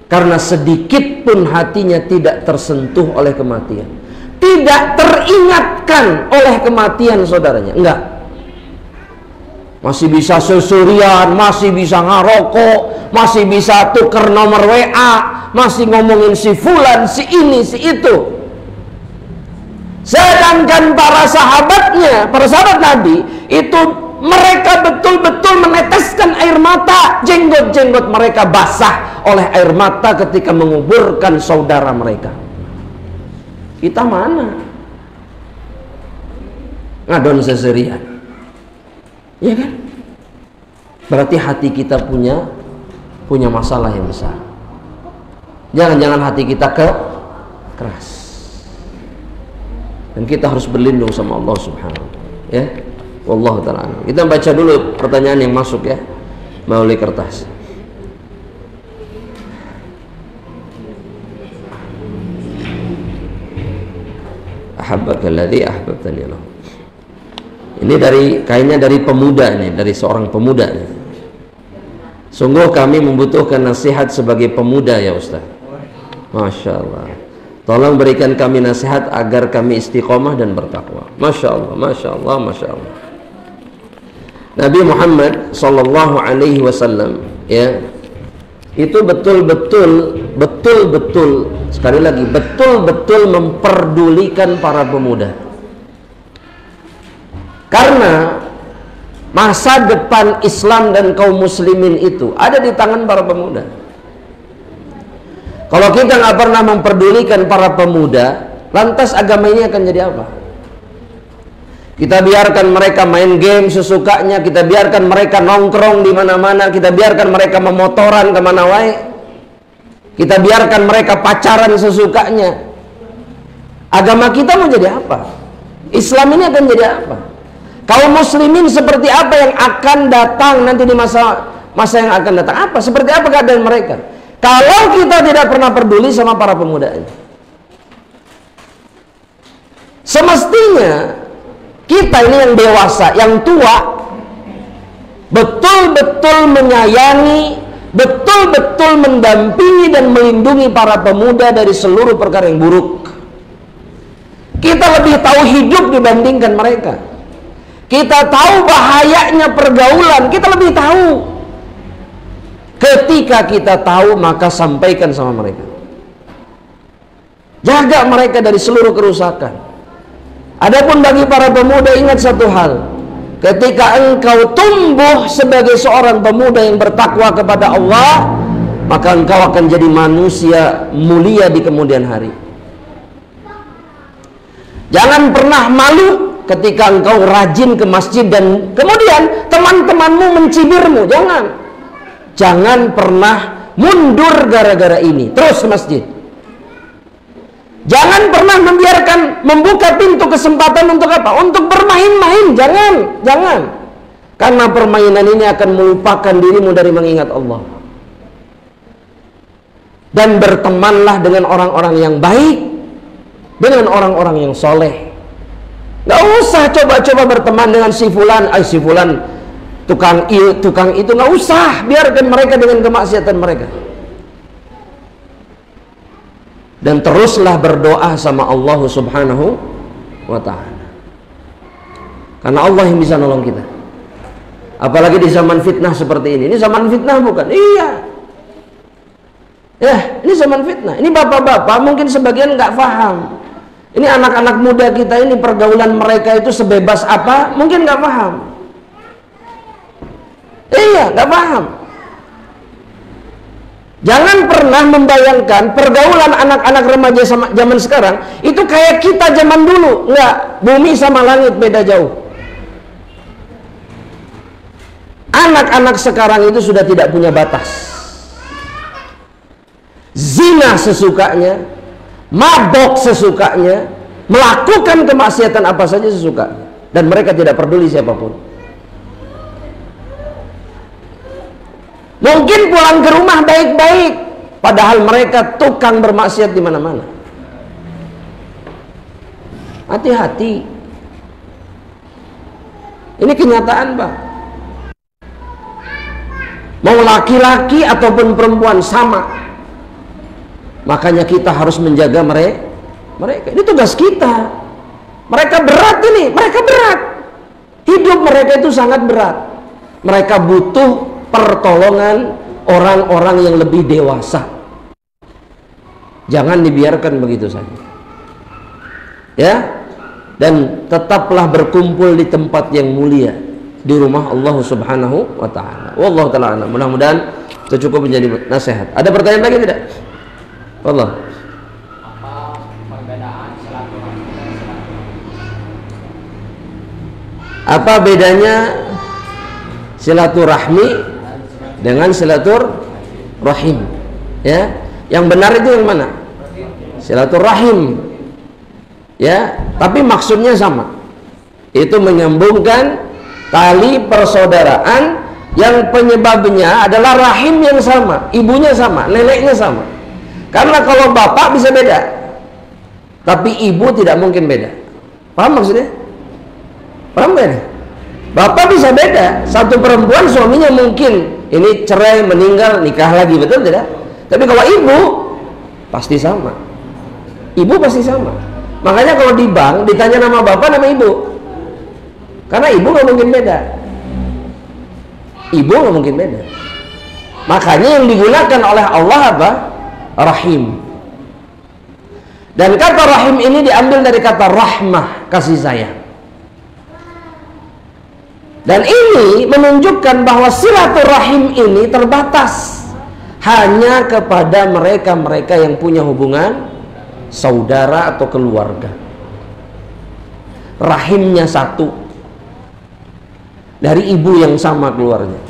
Karena sedikit pun hatinya tidak tersentuh oleh kematian, tidak teringatkan oleh kematian saudaranya. Enggak. Masih bisa susurian, masih bisa ngarokok, masih bisa tuker nomor WA, masih ngomongin si fulan, si ini, si itu. Sedangkan para sahabatnya, para sahabat Nabi itu mereka betul-betul meneteskan air mata, jenggot-jenggot mereka basah oleh air mata ketika menguburkan saudara mereka. Kita mana? Ngadon seserian, ya kan? Berarti hati kita punya masalah yang besar. Jangan-jangan hati kita keras. Dan kita harus berlindung sama Allah Subhanahu wa ta'ala, ya. Wallahu ta'ala. Kita baca dulu pertanyaan yang masuk, ya, melalui kertas. Ahabbaka alladhi ahbabtani lahu. Ini kayaknya dari pemuda nih, dari seorang pemuda nih. Sungguh kami membutuhkan nasihat sebagai pemuda, ya Ustaz. Masya Allah. Tolong berikan kami nasihat agar kami istiqomah dan bertakwa. Masya Allah, Masya Allah, Masya Allah. Nabi Muhammad Sallallahu Alaihi Wasallam, ya, itu betul-betul sekali lagi betul-betul memperdulikan para pemuda. Karena masa depan Islam dan kaum muslimin itu ada di tangan para pemuda. Kalau kita nggak pernah memperdulikan para pemuda, lantas agama ini akan jadi apa? Kita biarkan mereka main game sesukanya, kita biarkan mereka nongkrong di mana-mana, kita biarkan mereka memotoran kemana wae, kita biarkan mereka pacaran sesukanya. Agama kita mau jadi apa? Islam ini akan jadi apa? Kaum muslimin seperti apa yang akan datang nanti di masa yang akan datang? Apa? Seperti apa keadaan mereka? Kalau kita tidak pernah peduli sama para pemuda ini, semestinya kita ini yang dewasa, yang tua, betul-betul menyayangi, betul-betul mendampingi dan melindungi para pemuda dari seluruh perkara yang buruk. Kita lebih tahu hidup dibandingkan mereka. Kita tahu bahayanya pergaulan, kita lebih tahu. Ketika kita tahu, maka sampaikan sama mereka. Jaga mereka dari seluruh kerusakan. Adapun bagi para pemuda, ingat satu hal. Ketika engkau tumbuh sebagai seorang pemuda yang bertakwa kepada Allah, maka engkau akan jadi manusia mulia di kemudian hari. Jangan pernah malu ketika engkau rajin ke masjid dan kemudian teman-temanmu mencibirmu. Jangan pernah mundur gara-gara ini, terus ke masjid. Jangan pernah membuka pintu kesempatan untuk apa? Untuk bermain-main. Jangan. Karena permainan ini akan melupakan dirimu dari mengingat Allah. Dan bertemanlah dengan orang-orang yang baik, dengan orang-orang yang soleh. Gak usah coba-coba berteman dengan si fulan, tukang itu, nggak usah. Biarkan mereka dengan kemaksiatan mereka. Dan teruslah berdoa sama Allah Subhanahu wa ta'ala, karena Allah yang bisa nolong kita. Apalagi di zaman fitnah seperti ini. Ini zaman fitnah bukan? Iya. Ya, ini zaman fitnah. Ini bapak-bapak mungkin sebagian nggak paham. Ini anak-anak muda kita ini, pergaulan mereka itu sebebas apa? Mungkin nggak paham. Iya, nggak paham. Jangan pernah membayangkan pergaulan anak-anak remaja zaman sekarang itu kayak kita zaman dulu. Enggak, bumi sama langit beda jauh. Anak-anak sekarang itu sudah tidak punya batas. Zina sesukanya, mabok sesukanya, melakukan kemaksiatan apa saja sesukanya, dan mereka tidak peduli siapapun. Mungkin pulang ke rumah baik-baik, padahal mereka tukang bermaksiat di mana-mana. Hati-hati. Ini kenyataan, Pak. Mau laki-laki ataupun perempuan sama. Makanya kita harus menjaga mereka. Ini tugas kita. Mereka berat ini, mereka berat. Hidup mereka itu sangat berat. Mereka butuh pertolongan orang-orang yang lebih dewasa. Jangan dibiarkan begitu saja. Ya, dan tetaplah berkumpul di tempat yang mulia, di rumah Allah Subhanahu wa taala. Wallahu taala alam. Mudah-mudahan itu cukup menjadi nasihat. Ada pertanyaan lagi tidak? Wallah. Apa perbedaan silaturahmi dan silaturahim? Apa bedanya silaturahmi dengan silaturahim? Ya, yang benar itu yang mana? Silaturahim. Ya, tapi maksudnya sama. Itu menyambungkan tali persaudaraan yang penyebabnya adalah rahim yang sama, ibunya sama, neneknya sama. Karena kalau bapak bisa beda, tapi ibu tidak mungkin beda. Paham maksudnya? Paham gak? Bapak bisa beda, satu perempuan suaminya mungkin ini cerai, meninggal, nikah lagi, betul tidak? Tapi kalau ibu pasti sama. Ibu pasti sama. Makanya kalau di bank ditanya nama bapak, nama ibu. Karena ibu nggak mungkin beda. Ibu nggak mungkin beda. Makanya yang digunakan oleh Allah apa? Rahim. Dan kata rahim ini diambil dari kata rahmah, kasih sayang. Dan ini menunjukkan bahwa silaturahim ini terbatas hanya kepada mereka-mereka yang punya hubungan saudara atau keluarga. Rahimnya satu, dari ibu yang sama keluarnya.